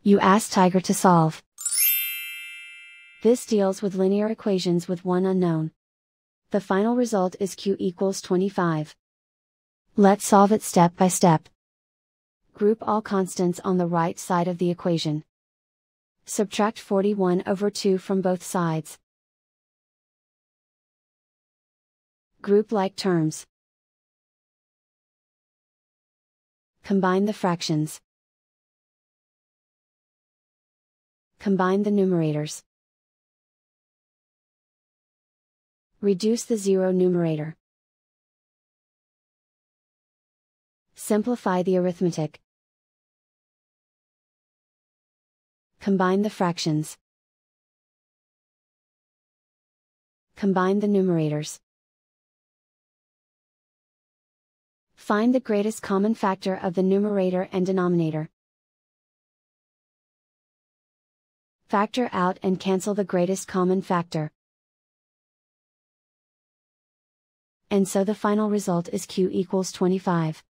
You ask Tiger to solve. This deals with linear equations with one unknown. The final result is q equals 25. Let's solve it step by step. Group all constants on the right side of the equation. Subtract 41 over 2 from both sides. Group like terms. Combine the fractions. Combine the numerators. Reduce the zero numerator. Simplify the arithmetic. Combine the fractions. Combine the numerators. Find the greatest common factor of the numerator and denominator. Factor out and cancel the greatest common factor. And so the final result is q equals 25.